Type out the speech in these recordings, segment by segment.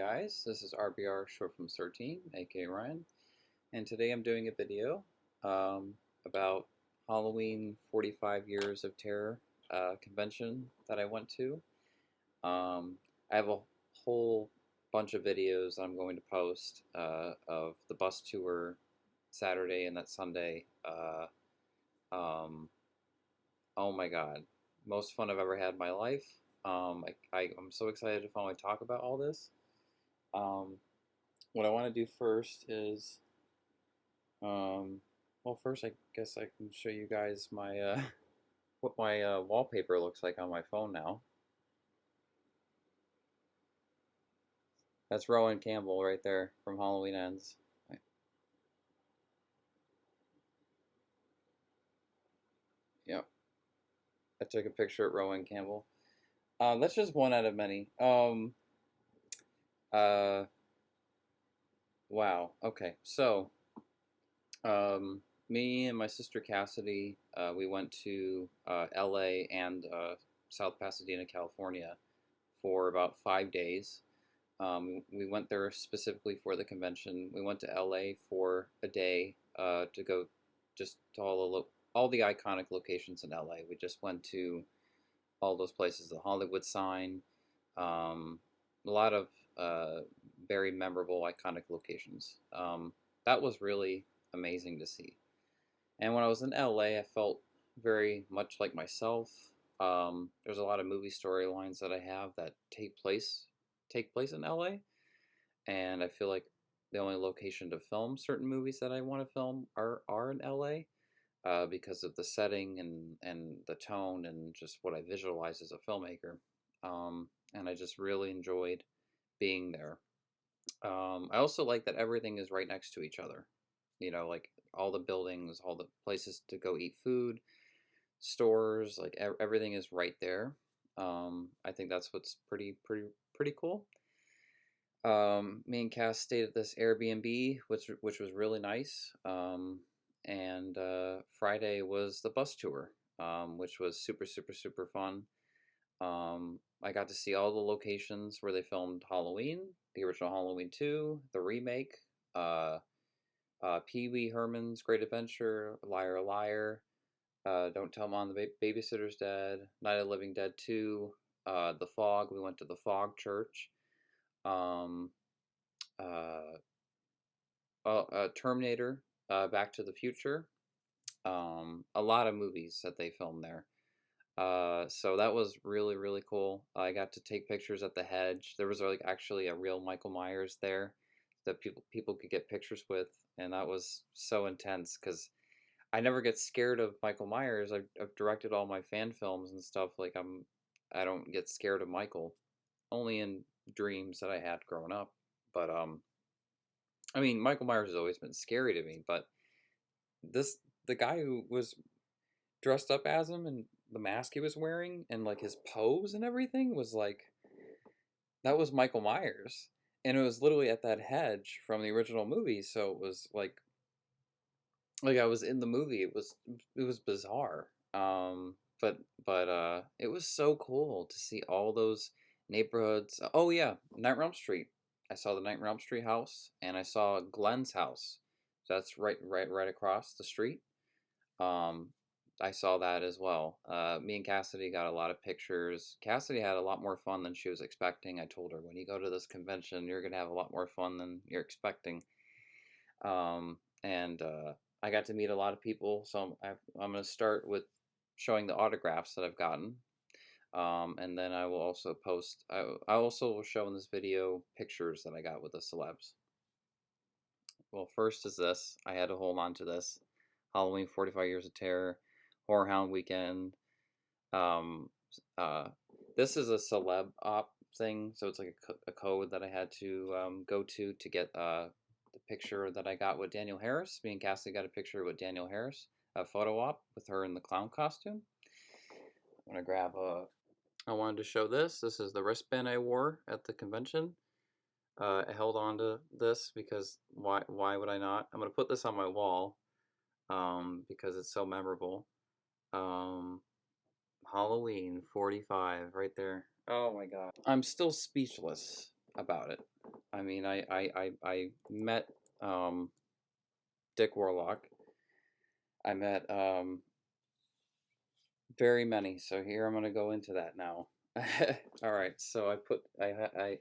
Guys, this is RBR short from 13, aka Ryan, and today I'm doing a video about Halloween 45 Years of Terror convention that I went to. I have a whole bunch of videos I'm going to post of the bus tour Saturday and that Sunday. Um, oh my god, most fun I've ever had in my life. I'm so excited to finally talk about all this. Um, what I want to do first is, well, first I guess I can show you guys my what my wallpaper looks like on my phone now. That's Rowan Campbell right there from Halloween Ends. Yep, I took a picture at Rowan Campbell. That's just one out of many. Uh, wow. Okay, so me and my sister Cassidy, we went to LA and South Pasadena, California for about 5 days. We went there specifically for the convention. We went to LA for a day to go just to all the iconic locations in LA. We just went to all those places, the Hollywood sign, a lot of very memorable, iconic locations. That was really amazing to see. And when I was in LA, I felt very much like myself. There's a lot of movie storylines that I have that take place in LA, and I feel like the only location to film certain movies that I want to film are in LA, because of the setting and the tone and just what I visualize as a filmmaker. And I just really enjoyed being there. I also like that everything is right next to each other. Like all the buildings, all the places to go eat food, stores, like everything is right there. I think that's what's pretty cool. Me and Cass stayed at this Airbnb, which was really nice. And Friday was the bus tour, which was super fun. I got to see all the locations where they filmed Halloween, the original Halloween 2, the remake, uh, Pee Wee Herman's Great Adventure, Liar Liar, Don't Tell Mom the Babysitter's Dead, Night of the Living Dead 2, The Fog. We went to the Fog Church. Um, uh, Terminator, Back to the Future. A lot of movies that they filmed there. So that was really cool. I got to take pictures at the hedge. There was like actually a real Michael Myers there that people could get pictures with, and that was so intense because I never get scared of Michael Myers. I've directed all my fan films and stuff. Like I don't get scared of Michael, only in dreams that I had growing up. But I mean, Michael Myers has always been scary to me, but this the guy who was dressed up as him and the mask he was wearing and like his pose and everything was like that was Michael Myers. And it was literally at that hedge from the original movie, so it was like I was in the movie. It was bizarre. But it was so cool to see all those neighborhoods. Oh yeah, Nightmare on Elm Street. I saw the Nightmare on Elm Street house, and I saw Glenn's house. So that's right across the street. Um, I saw that as well. Me and Cassidy got a lot of pictures. Cassidy had a lot more fun than she was expecting. I told her, when you go to this convention, you're gonna have a lot more fun than you're expecting. And I got to meet a lot of people. So I'm gonna start with showing the autographs that I've gotten. And then I will also post. I also will show in this video pictures that I got with the celebs. Well, first is this. I had to hold on to this. Halloween 45 Years of Terror, Horror Hound Weekend. Um, uh, this is a celeb op thing, so it's like a code that I had to go to get the picture that I got with Danielle Harris. Me and Cassie got a picture with Danielle Harris, a photo op with her in the clown costume. I'm gonna grab a. I wanted to show this. This is the wristband I wore at the convention. I held on to this because why would I not? I'm gonna put this on my wall because it's so memorable. Um, Halloween 45 right there. Oh my god. I'm still speechless about it. I mean, I met um, Dick Warlock. I met very many. So here I'm gonna go into that now. All right. So I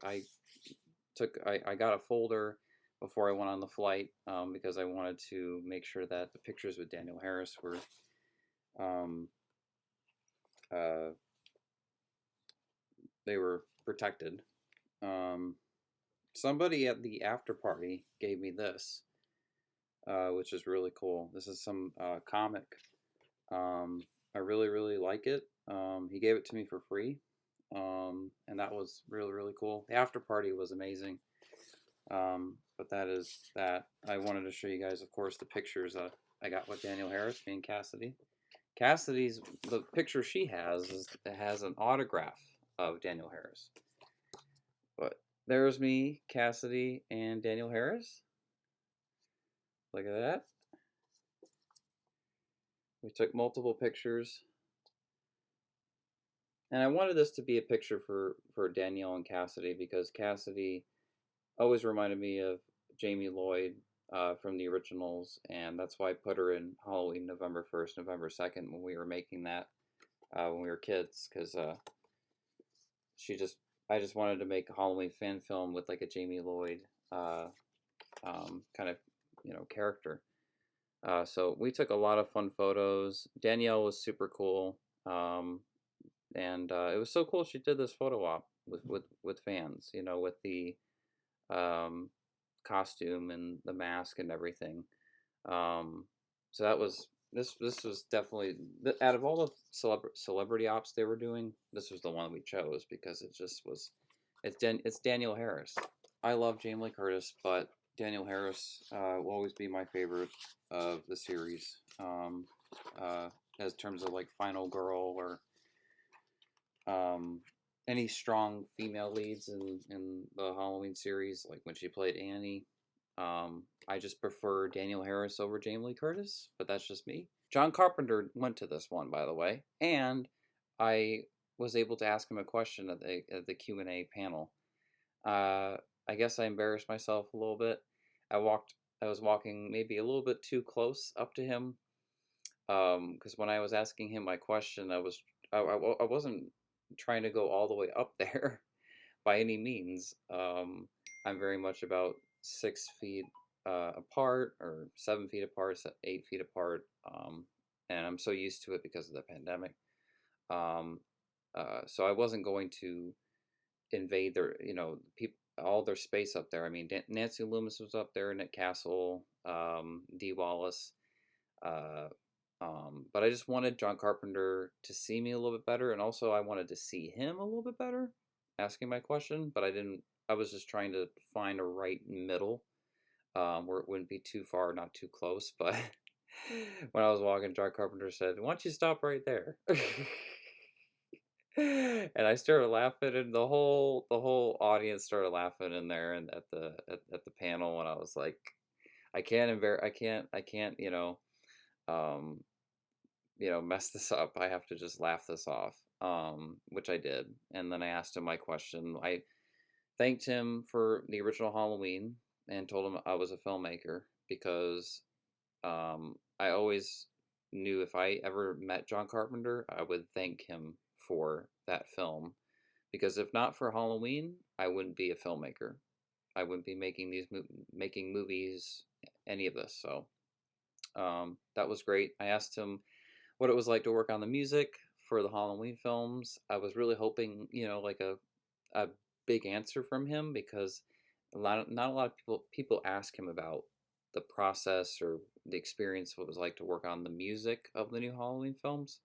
got a folder before I went on the flight because I wanted to make sure that the pictures with Daniel Harris were um, uh, they were protected. Um, Somebody at the after party gave me this, which is really cool. This is some comic. I really, really like it. He gave it to me for free, and that was really, really cool. The after party was amazing. But that is that. I wanted to show you guys, of course, the pictures I got with Daniel Harris, me and Cassidy. Cassidy's the picture she has is it has an autograph of Daniel Harris. But there's me, Cassidy, and Daniel Harris. Look at that. We took multiple pictures. And I wanted this to be a picture for Danielle and Cassidy because Cassidy always reminded me of Jamie Lloyd from the originals, and that's why I put her in Halloween November 1st, November 2nd when we were making that when we were kids, because she just I just wanted to make a Halloween fan film with like a Jamie Lloyd uh, kind of character. So we took a lot of fun photos. Danielle was super cool. And it was so cool. She did this photo op with fans, with the um, costume and the mask and everything. Um, so that was this was definitely out of all the celebrity ops they were doing, this was the one we chose because it just was. It's Daniel Harris. I love Jamie Lee Curtis, but Daniel Harris will always be my favorite of the series. Uh, as terms of like Final Girl or um, any strong female leads in the Halloween series, like when she played Annie. I just prefer Daniel Harris over Jamie Lee Curtis, but that's just me. John Carpenter went to this one, by the way, and I was able to ask him a question at the Q&A panel. Uh, I guess I embarrassed myself a little bit. I was walking maybe a little bit too close up to him, because when I was asking him my question, I wasn't trying to go all the way up there by any means. I'm very much about 6 feet apart, or 7 feet apart, 8 feet apart, and I'm so used to it because of the pandemic. Um, so I wasn't going to invade their, people, all their space up there. I mean, Nancy Loomis was up there, Nick Castle, Dee Wallace. Uh, but I just wanted John Carpenter to see me a little bit better, and also I wanted to see him a little bit better, asking my question. But I didn't. I was just trying to find a right middle, where it wouldn't be too far, not too close. But when I was walking, John Carpenter said, "Why don't you stop right there?" And I started laughing, and the whole audience started laughing in there, and at the panel, and I was like, I can't, um, mess this up. I have to just laugh this off, which I did. And then I asked him my question. I thanked him for the original Halloween and told him I was a filmmaker because I always knew if I ever met John Carpenter, I would thank him for that film. Because if not for Halloween, I wouldn't be a filmmaker. I wouldn't be making movies, any of this. So that was great. I asked him what it was like to work on the music for the Halloween films. I was really hoping, like a big answer from him because not a lot of people ask him about the process or the experience, what it was like to work on the music of the new Halloween films.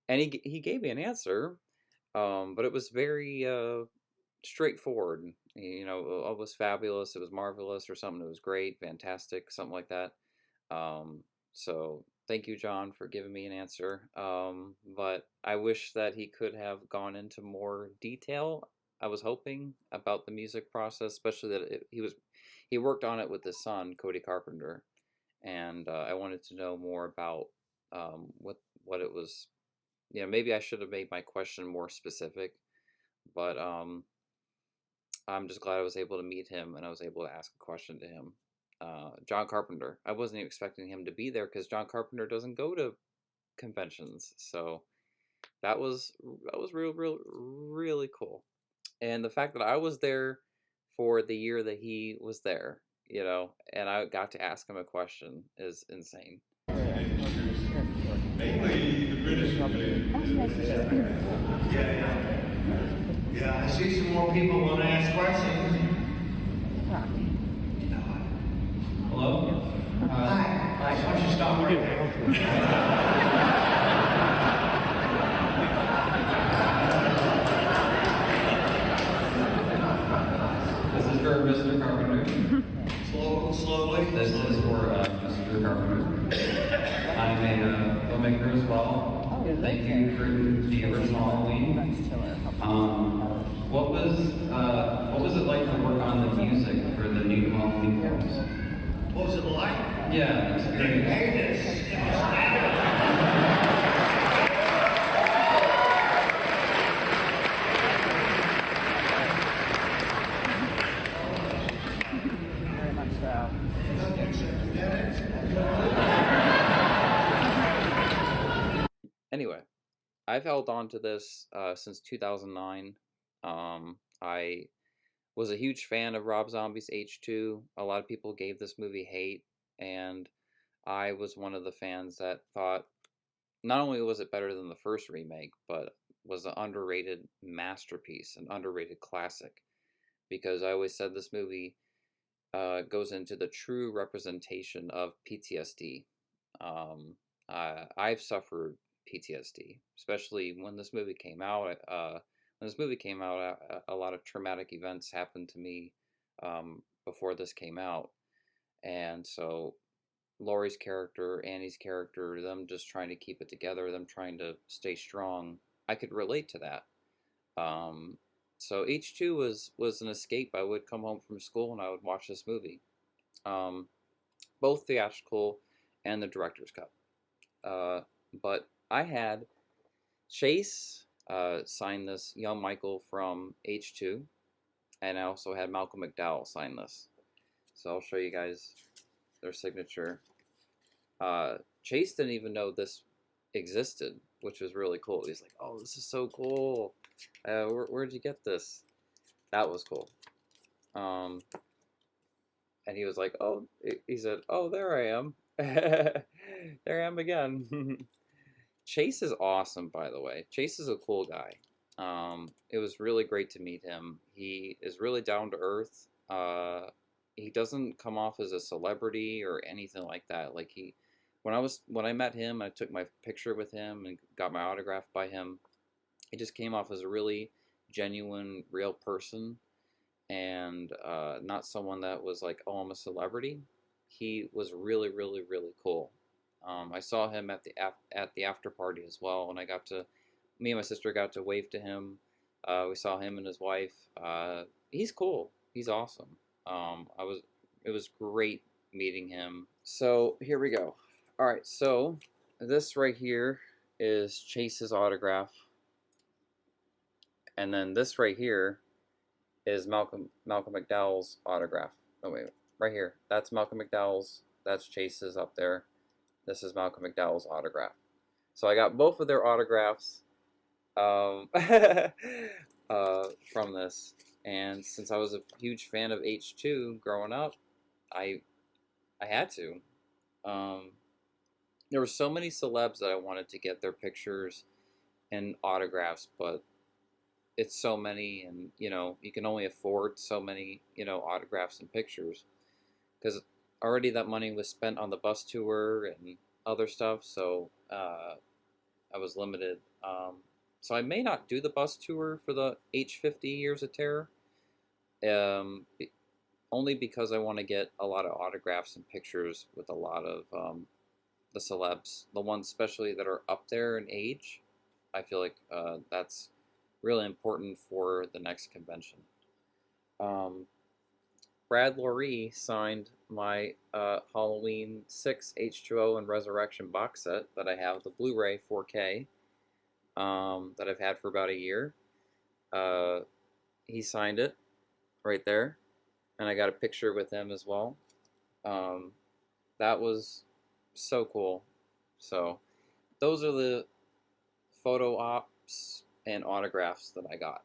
And he gave me an answer, but it was very straightforward. It was fabulous, it was marvelous, or something. It was great, fantastic, something like that. Um, so thank you, John, for giving me an answer. But I wish that he could have gone into more detail. I was hoping about the music process, especially that he worked on it with his son, Cody Carpenter, and I wanted to know more about what it was. Maybe I should have made my question more specific, but I'm just glad I was able to meet him and I was able to ask a question to him. John Carpenter. I wasn't even expecting him to be there because John Carpenter doesn't go to conventions, so that was really cool. And the fact that I was there for the year that he was there, and I got to ask him a question is insane. Mainly the British Yeah, I see some more people want to ask questions. Hello? Hi. Why don't you stop right there? This is for Mr. Carpenter. Slowly. This is for Mr. Carpenter. I'm a filmmaker as well. Thank you for the original Halloween. What was it like to work on the music for the new Halloween films? What was it like? Yeah, it's great. Hey, this. Very much so. Anyway, I've held on to this since 2009. I was a huge fan of Rob Zombie's H2. A lot of people gave this movie hate, and I was one of the fans that thought not only was it better than the first remake, but was an underrated masterpiece, an underrated classic. Because I always said this movie goes into the true representation of PTSD. I've suffered PTSD, especially when this movie came out. A lot of traumatic events happened to me before this came out, and so Laurie's character, Annie's character, them just trying to keep it together, them trying to stay strong. I could relate to that. Um, so H2 was an escape. I would come home from school and I would watch this movie, um, both theatrical and the director's cut. But I had Chase sign this, young Michael from H2, and I also had Malcolm McDowell sign this. So I'll show you guys their signature. Chase didn't even know this existed, which was really cool. He's like, "Oh, this is so cool. Where'd you get this?" That was cool. And he was like, "Oh," he said, "Oh, there I am. There I am again." Chase is awesome, by the way. Chase is a cool guy. It was really great to meet him. He is really down to earth. He doesn't come off as a celebrity or anything like that. Like when I met him, I took my picture with him and got my autograph by him. He just came off as a really genuine, real person, and not someone that was like, "Oh, I'm a celebrity." He was really, really, really cool. I saw him at the after party as well, and me and my sister got to wave to him. We saw him and his wife. He's cool. He's awesome. It was great meeting him. So here we go. All right, so this right here is Chase's autograph, and then this right here is Malcolm McDowell's autograph. Oh wait, right here. That's Malcolm McDowell's. That's Chase's up there. This is Malcolm McDowell's autograph. So I got both of their autographs from this. And since I was a huge fan of H2 growing up, I had to. Um, there were so many celebs that I wanted to get their pictures and autographs, but it's so many, and you can only afford so many autographs and pictures because already that money was spent on the bus tour and other stuff, so I was limited. So I may not do the bus tour for the H50 Years of Terror, um, only because I want to get a lot of autographs and pictures with a lot of the celebs, the ones especially that are up there in age. I feel like that's really important for the next convention. Um, Brad Loree signed my Halloween 6 H2O and Resurrection box set that I have, the Blu-ray 4K, that I've had for about a year. He signed it. right there, and I got a picture with him as well. That was so cool. So those are the photo ops and autographs that I got.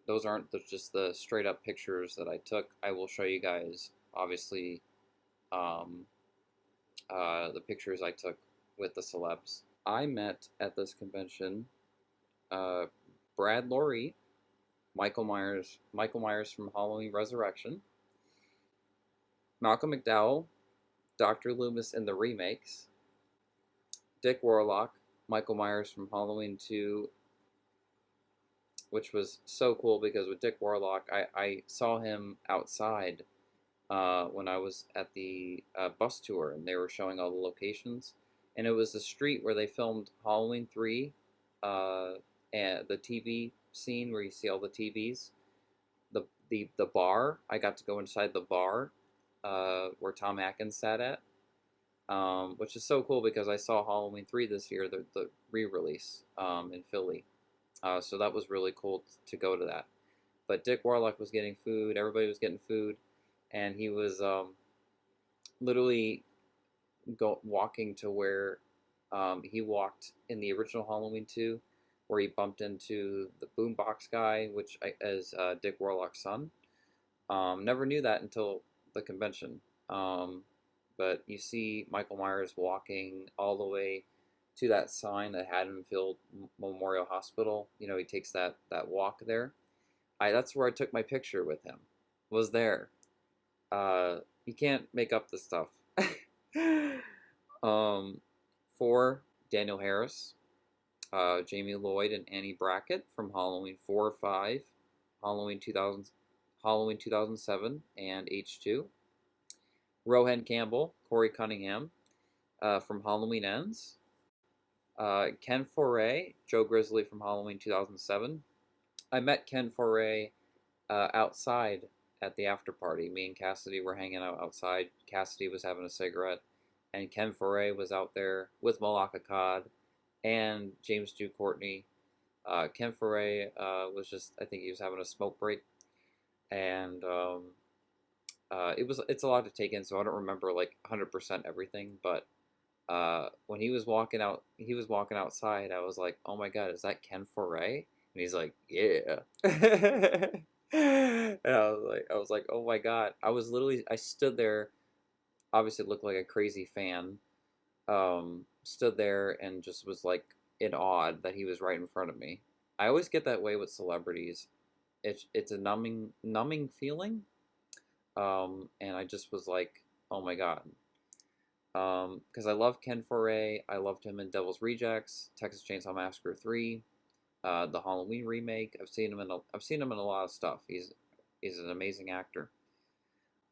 Those aren't just the straight up pictures that I took. I will show you guys, obviously, um, the pictures I took with the celebs. I met at this convention Brad Loree, Michael Myers from Halloween Resurrection, Malcolm McDowell, Dr. Loomis in the remakes, Dick Warlock, Michael Myers from Halloween 2, which was so cool because with Dick Warlock, I saw him outside when I was at the bus tour, and they were showing all the locations. And it was the street where they filmed Halloween 3, and the TV scene where you see all the TVs. The bar, I got to go inside the bar where Tom Atkins sat at, which is so cool because I saw Halloween 3 this year, the re-release in Philly. So that was really cool to go to that. But Dick Warlock was getting food, everybody was getting food, and he was literally walking to where he walked in the original Halloween 2, where he bumped into the boombox guy, which is Dick Warlock's son. Never knew that until the convention. But you see Michael Myers walking all the way to that sign at Haddonfield Memorial Hospital. You know, he takes that walk there. That's where I took my picture with him. Was there. You can't make up this stuff. 4, Daniel Harris, Jamie Lloyd and Annie Brackett from Halloween 4 or 5, Halloween 2007, and H2. Rohan Campbell, Corey Cunningham from Halloween Ends. Ken Foray, Joe Grizzly from Halloween 2007. I met Ken Foray outside at the after party. Me and Cassidy were hanging out outside. Cassidy was having a cigarette, and Ken Foray was out there with Malaka Cod and James Dew Courtney. Ken Foray was just, I think he was having a smoke break, and it's a lot to take in, so I don't remember like 100% everything, but when he was walking outside, I was like, oh my god, is that Ken Foray? And he's like, yeah. And I was like, oh my god. I stood there, obviously looked like a crazy fan, stood there and just was like in awe that he was right in front of me. I always get that way with celebrities. It's a numbing feeling. And I just was like, oh my god. Because I love Ken Foray. I loved him in Devil's Rejects, Texas Chainsaw Massacre 3, the Halloween remake. I've seen him in a lot of stuff. He's an amazing actor.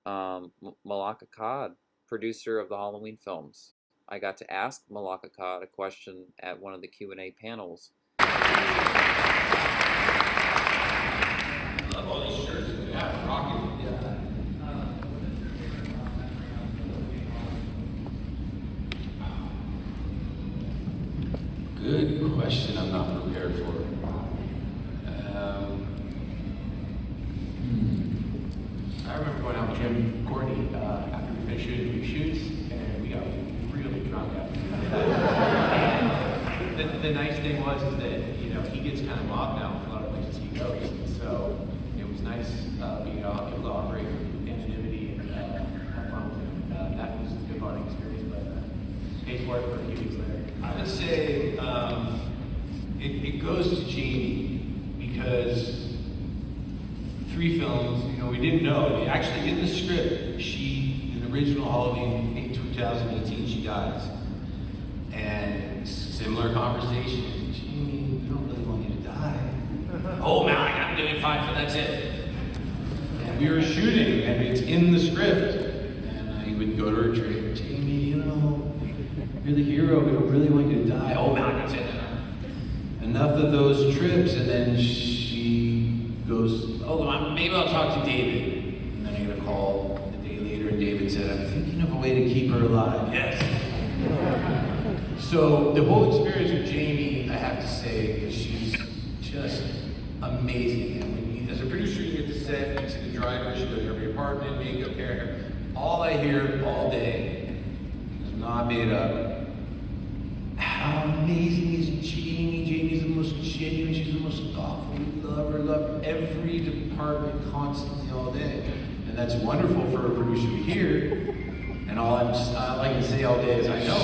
Malaka Cod, producer of the Halloween films. I got to ask Malaka Cod a question at one of the Q&A panels. I love all these shirts. Yeah, rocking. Good question. I'm not prepared for. I remember going out with Jim Courtney after we finished shooting the shoots, and we got really drunk after. And the nice thing was is that he gets kind of mobbed now with a lot of places he goes, and so it was nice being able to operate with anonymity and have fun with him. That was a good bonding experience, but pays for it for a few weeks later. I would say it goes to Jamie because 3 films, we didn't know. Actually, in the script, in the original Halloween in 2018, she dies. And similar conversation. Jamie, we don't really want you to die. Oh man, I gotta do it 5, so that's it. And we were shooting, and it's in the script. And I would go to her trade, Jamie, you're the hero, we don't really want you to die. Oh man, that's it. Enough of those trips, and then she goes, maybe I'll talk to David. And then I get a call a day later, and David said, I'm thinking of a way to keep her alive. Yes. So the whole experience with Jamie, I have to say, is she's just amazing. And as a producer, you get to set, you see the drivers, you go to every apartment, makeup, hair. All I hear all day is not made up. How amazing is Jamie? Jamie's the most genuine, she's the most thoughtful. We love her, every department constantly all day. And that's wonderful for a producer to hear. And all I can say all day is, I know.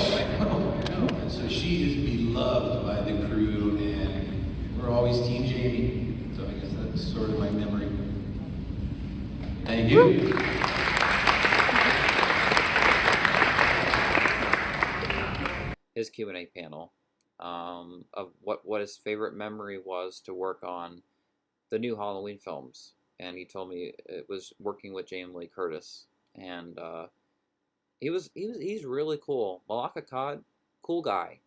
And so she is beloved by the crew, and we're always Team Jamie. So I guess that's sort of my memory. Thank you. His Q&A panel of what his favorite memory was to work on the new Halloween films, and he told me it was working with Jamie Lee Curtis, and he's really cool. Malaka Cod, cool guy,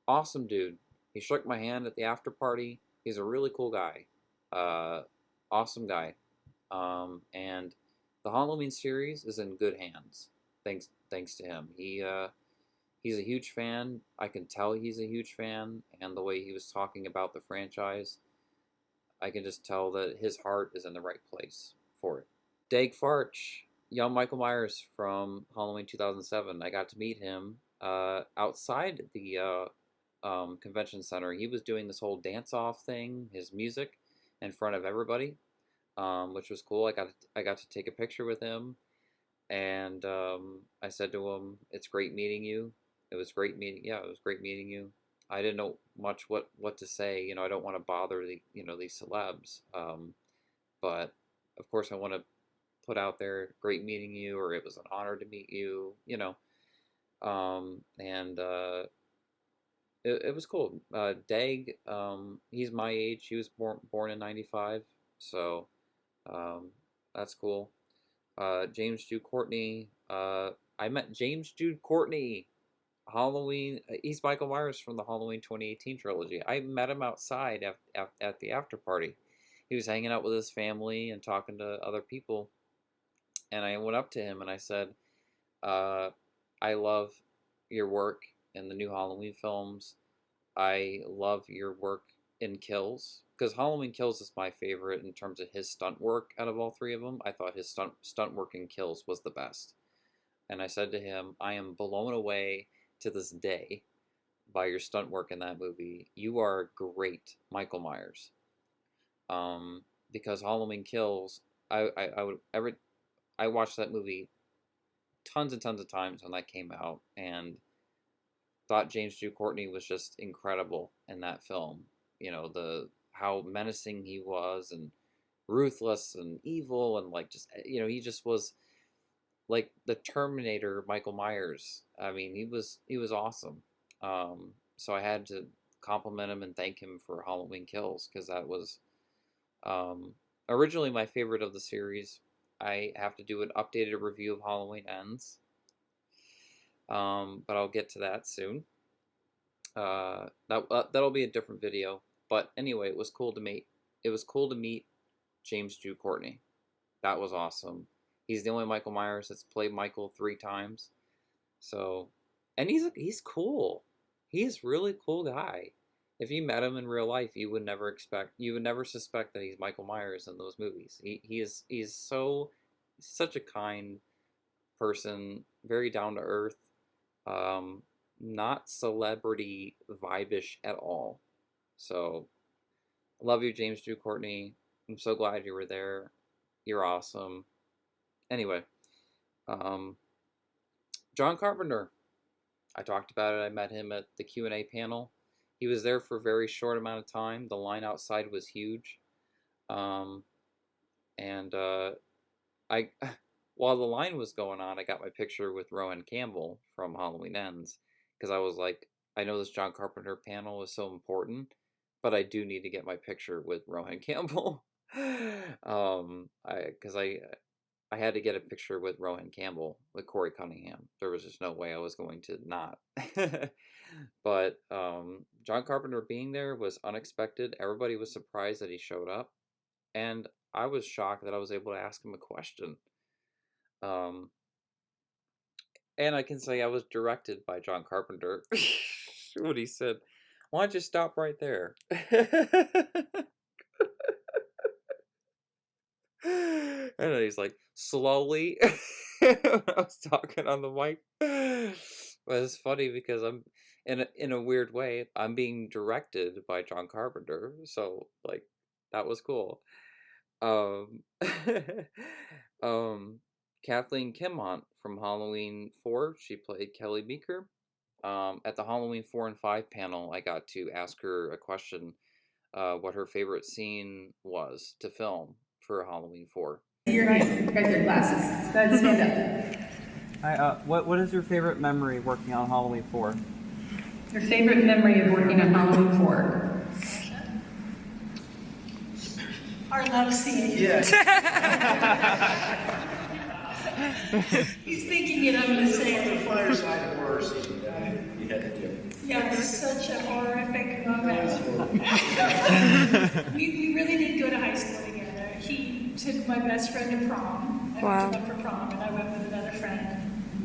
awesome dude. He shook my hand at the after party. He's a really cool guy, awesome guy, and the Halloween series is in good hands. Thanks to him. He's a huge fan. I can tell he's a huge fan, and the way he was talking about the franchise, I can just tell that his heart is in the right place for it. Dag Farch, young Michael Myers from Halloween 2007. I got to meet him outside the convention center. He was doing this whole dance-off thing, his music, in front of everybody, which was cool. I got to take a picture with him, and I said to him, "It's great meeting you." It was great meeting. Yeah, it was great meeting you. I didn't know much what to say. I don't want to bother these celebs, but of course I want to put out there, great meeting you, or it was an honor to meet you. And it was cool. Dag, he's my age. He was born in '95, so that's cool. James Jude Courtney. I met James Jude Courtney. Halloween. He's Michael Myers from the Halloween 2018 trilogy. I met him outside at the after party. He was hanging out with his family and talking to other people. And I went up to him and I said, I love your work in the new Halloween films. I love your work in Kills. Because Halloween Kills is my favorite in terms of his stunt work out of all three of them. I thought his stunt work in Kills was the best. And I said to him, I am blown away to this day by your stunt work in that movie. You are great, Michael Myers. Because Halloween Kills, I watched that movie tons and tons of times when that came out, and thought James Jude Courtney was just incredible in that film. The how menacing he was, and ruthless and evil, and like just he just was like the Terminator Michael Myers. I mean, he was awesome. So I had to compliment him and thank him for Halloween Kills, because that was originally my favorite of the series. I have to do an updated review of Halloween Ends, but I'll get to that soon. That'll be a different video. But anyway, it was cool to meet. It was cool to meet James Jude Courtney. That was awesome. He's the only Michael Myers that's played Michael 3 times. So, and he's cool. He's really cool guy. If you met him in real life, you would never suspect that he's Michael Myers in those movies. He's such a kind person, very down to earth, not celebrity vibe-ish at all. So, I love you, James Jude Courtney. I'm so glad you were there. You're awesome. Anyway, John Carpenter. I talked about it. I met him at the Q&A panel. He was there for a very short amount of time. The line outside was huge. And I, while the line was going on, I got my picture with Rohan Campbell from Halloween Ends, because I was like, I know this John Carpenter panel is so important, but I do need to get my picture with Rohan Campbell. Because I had to get a picture with Rohan Campbell, with Corey Cunningham. There was just no way I was going to not. But John Carpenter being there was unexpected. Everybody was surprised that he showed up, and I was shocked that I was able to ask him a question. And I can say I was directed by John Carpenter when he said, "Why don't you stop right there?" And then he's like, slowly. When I was talking on the mic. But it's funny because I'm in a weird way, I'm being directed by John Carpenter. So like that was cool. Um Kathleen Kimmont from Halloween 4, she played Kelly Meeker. At the Halloween 4 and 5 panel, I got to ask her a question, what her favorite scene was to film for Halloween 4. You're right. You got your glasses. Go ahead and stand up. Hi, what is your favorite memory working on Halloween 4? Your favorite memory of working on Halloween 4? Our love scene. Yes. He's thinking it, I'm going to say The it. fireside horror scene you had to do. Yeah, it was such a horrific moment. We really did go to high school together. He took my best friend to prom. I went to him for prom, and I went with another friend.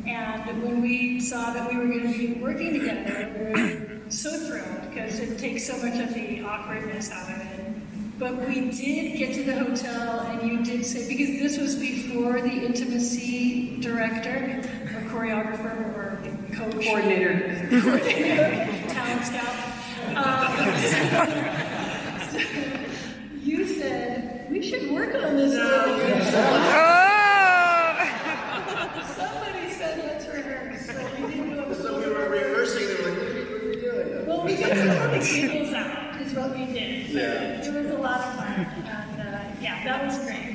And when we saw that we were going to be working together, we were so thrilled because it takes so much of the awkwardness out of it. But we did get to the hotel, and you did say, because this was before the intimacy director or choreographer or coach. Coordinator. Talent scout. You said, we should work on this a little bit. Somebody said let's rehearse, so we didn't go. So we were rehearsing, they were like, what are we doing? Well, we got some of the giggles out, is what we did. So Yeah. it was a lot of fun. And yeah, that was great.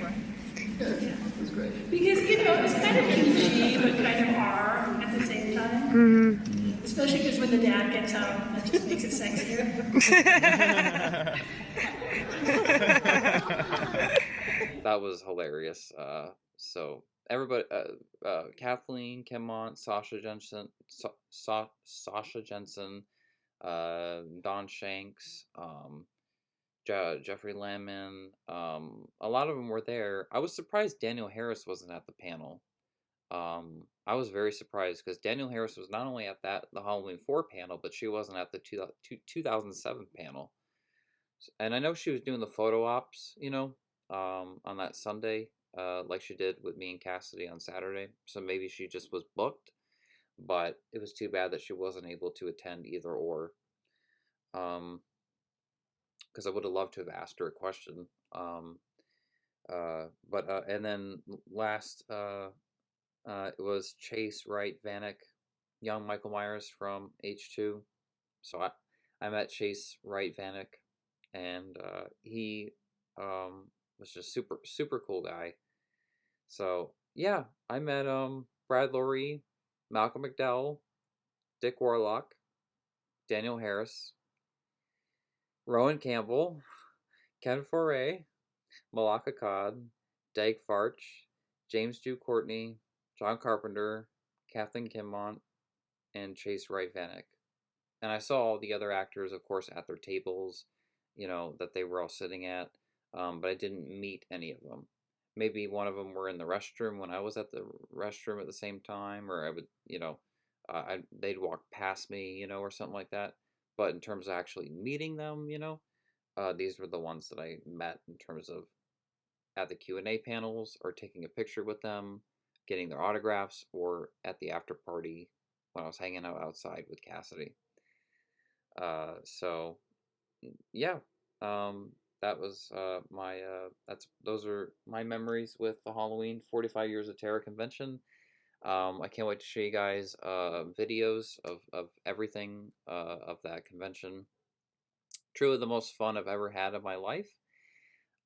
Yeah, that's great. Because, you know, it was kind of PG, but kind of R at the same time. Especially because when the dad gets home, that just makes it sexier. That was hilarious. So everybody, Kathleen Kimmont, Sasha Jensen, Don Shanks, Jeffrey Lemon, a lot of them were there. I was surprised Daniel Harris wasn't at the panel. I was very surprised because Daniel Harris was not only at the Halloween 4 panel, but she wasn't at the 2007 panel. And I know she was doing the photo ops, on that Sunday, like she did with me and Cassidy on Saturday. So maybe she just was booked, but it was too bad that she wasn't able to attend either or. Because I would have loved to have asked her a question. And then last, it was Chase Wright Vanek, young Michael Myers from H2. So I met Chase Wright Vanek, and he was just super cool guy. So yeah, I met Brad Loree, Malcolm McDowell, Dick Warlock, Daniel Harris, Rowan Campbell, Ken Foray, Malaka Cod, Dag Farch, James Dew Courtney, John Carpenter, Kathleen Kimmont, and Chase Wright Vanek. And I saw all the other actors, of course, at their tables, that they were all sitting at, but I didn't meet any of them. Maybe one of them were in the restroom when I was at the restroom at the same time, or I would, they'd walk past me, or something like that. But in terms of actually meeting them, these were the ones that I met in terms of at the Q&A panels or taking a picture with them, getting their autographs, or at the after party when I was hanging out outside with Cassidy. So yeah, that was those are my memories with the Halloween 45 Years of Terror convention. I can't wait to show you guys videos of everything of that convention. Truly the most fun I've ever had in my life.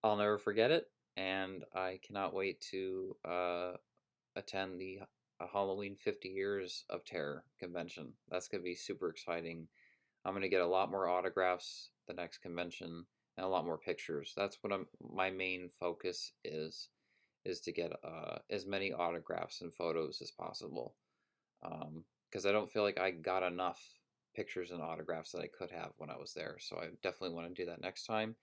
I'll never forget it, and I cannot wait to attend the Halloween 50 Years of Terror convention. That's going to be super exciting. I'm going to get a lot more autographs the next convention and a lot more pictures. That's what my main focus is to get as many autographs and photos as possible. Because I don't feel like I got enough pictures and autographs that I could have when I was there. So I definitely want to do that next time.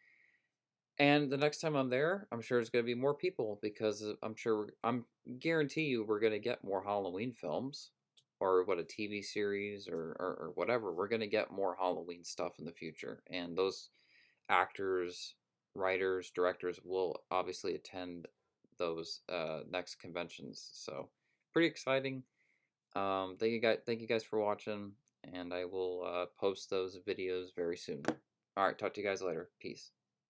And the next time I'm there, I'm sure there's going to be more people because I'm guarantee you we're going to get more Halloween films or a TV series or whatever. We're going to get more Halloween stuff in the future. And those actors, writers, directors will obviously attend those next conventions. So pretty exciting. Thank you guys for watching, and I will post those videos very soon. All right, talk to you guys later. Peace.